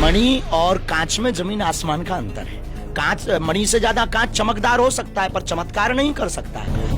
मणि और कांच में जमीन आसमान का अंतर है। कांच, मणि से ज्यादा कांच चमकदार हो सकता है पर चमत्कार नहीं कर सकता है।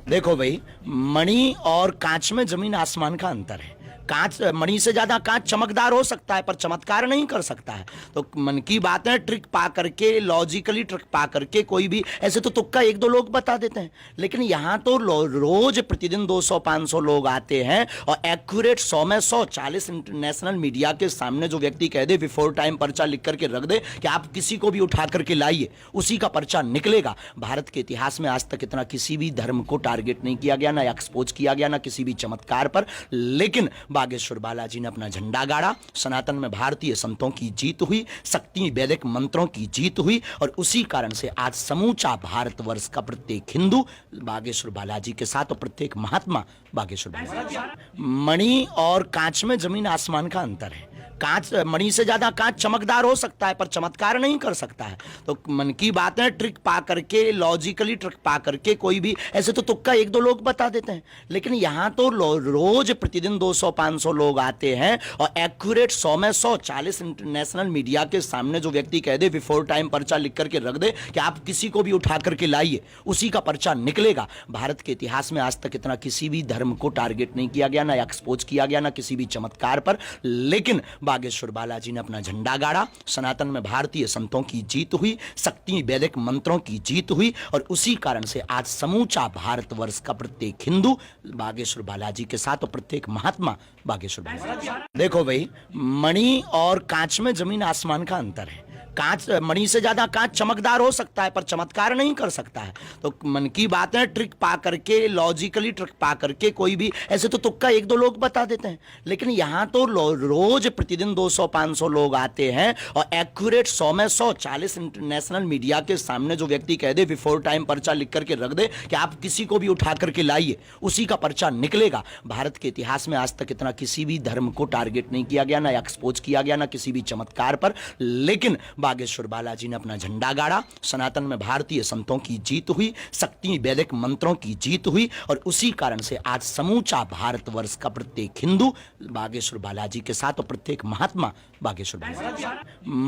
देखो भाई, मणि और कांच में जमीन आसमान का अंतर है। कांच, मणि से ज्यादा कांच चमकदार हो सकता है पर चमत्कार नहीं कर सकता है। तो मन की बात है, ट्रिक पा करके, लॉजिकली ट्रिक पा करके कोई भी, ऐसे तो तुक्का एक दो लोग बता देते हैं, लेकिन यहां तो रोज प्रतिदिन 200-500 लोग आते हैं और एक्यूरेट 100 में 100, 40 इंटरनेशनल मीडिया के सामने जो व्यक्ति कह दे, बिफोर टाइम पर्चा लिख करके रख दे कि आप किसी को भी उठा करके लाइए, उसी का पर्चा निकलेगा। भारत के इतिहास में आज तक इतना किसी भी धर्म को टारगेट नहीं किया गया, ना एक्सपोज किया गया, ना किसी भी चमत्कार पर। लेकिन बागेश्वर बालाजी ने अपना झंडा गाड़ा, सनातन में भारतीय संतों की जीत हुई, शक्ति वैदिक मंत्रों की जीत हुई, और उसी कारण से आज समूचा भारतवर्ष का प्रत्येक हिंदू बागेश्वर बालाजी के साथ, और प्रत्येक महात्मा बागेश्वर बालाजी। मणि और कांच में जमीन आसमान का अंतर है। कांच, मणि से ज्यादा कांच चमकदार हो सकता है पर चमत्कार नहीं कर सकता है। तो मन की बात है, ट्रिक पा करके, लॉजिकली ट्रिक पा करके कोई भी, ऐसे तो तुक्का एक दो लोग बता देते हैं, लेकिन यहां तो रोज प्रतिदिन 200-500 लोग आते हैं और एक्यूरेट 100 में 100, 40 इंटरनेशनल मीडिया के सामने जो व्यक्ति कह दे, बिफोर टाइम पर्चा लिख करके रख दे कि आप किसी को भी उठा करके लाइए, उसी का पर्चा निकलेगा। भारत के इतिहास में आज तक इतना किसी भी धर्म को टारगेट नहीं किया गया, ना एक्सपोज किया गया, ना किसी भी चमत्कार पर। लेकिन बागेश्वर बालाजी ने अपना झंडा गाड़ा, सनातन में भारतीय संतों की जीत हुई, शक्ति वैदिक मंत्रों की जीत हुई, और उसी कारण से आज समूचा भारतवर्ष का प्रत्येक हिंदू बागेश्वर बालाजी के साथ, और प्रत्येक महात्मा बागेश्वर बालाजी। देखो भाई, मणि और कांच में जमीन आसमान का अंतर है। कांच, मणि से ज्यादा कांच चमकदार हो सकता है पर चमत्कार नहीं कर सकता है। तो मन की बात है, ट्रिक पा करके, लॉजिकली ट्रिक पा करके कोई भी, ऐसे तो तुक्का एक दो लोग बता देते हैं, लेकिन यहां तो रोज प्रतिदिन 200-500 लोग आते हैं और एक्यूरेट 100 में 100, 40 इंटरनेशनल मीडिया के सामने जो व्यक्ति कह दे, बिफोर टाइम पर्चा लिख करके रख दे कि आप किसी को भी उठा करके लाइए, उसी का पर्चा निकलेगा। भारत के इतिहास में आज तक इतना किसी भी धर्म को टारगेट नहीं किया गया, ना एक्सपोज किया गया, ना किसी भी चमत्कार पर। लेकिन बागेश्वर बालाजी ने अपना झंडा गाड़ा, सनातन में भारतीय संतों की जीत हुई, शक्ति वैदिक मंत्रों की जीत हुई, और उसी कारण से आज समूचा भारतवर्ष का प्रत्येक हिंदू बागेश्वर बालाजी के साथ, और प्रत्येक महात्मा बागेश्वर बालाजी।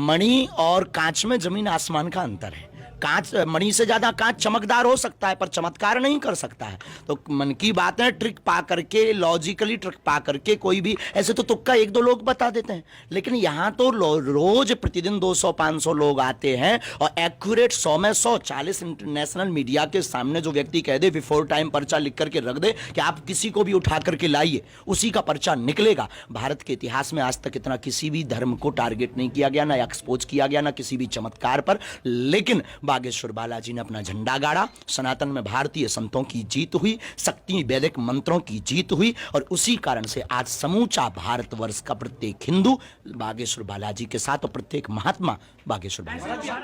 मणि और कांच में जमीन आसमान का अंतर है। कांच, मणि से ज्यादा कांच चमकदार हो सकता है पर चमत्कार नहीं कर सकता है। तो मन की बात है, ट्रिक पा करके, लॉजिकली ट्रिक पा करके कोई भी, ऐसे तो तुक्का एक दो लोग बता देते हैं, लेकिन यहां तो रोज प्रतिदिन 200-500 लोग आते हैं और एक्यूरेट 100 में 100, 40 इंटरनेशनल मीडिया के सामने जो व्यक्ति कह दे, बिफोर टाइम पर्चा लिख करके रख दे कि आप किसी को भी उठा करके लाइए, उसी का पर्चा निकलेगा। भारत के इतिहास में आज तक इतना किसी भी धर्म को टारगेट नहीं किया गया, ना एक्सपोज किया गया, ना किसी भी चमत्कार पर। लेकिन बागेश्वर बालाजी ने अपना झंडा गाड़ा, सनातन में भारतीय संतों की जीत हुई, शक्ति वैदिक मंत्रों की जीत हुई, और उसी कारण से आज समूचा भारतवर्ष का प्रत्येक हिंदू बागेश्वर बालाजी के साथ, और प्रत्येक महात्मा बागेश्वर बालाजी।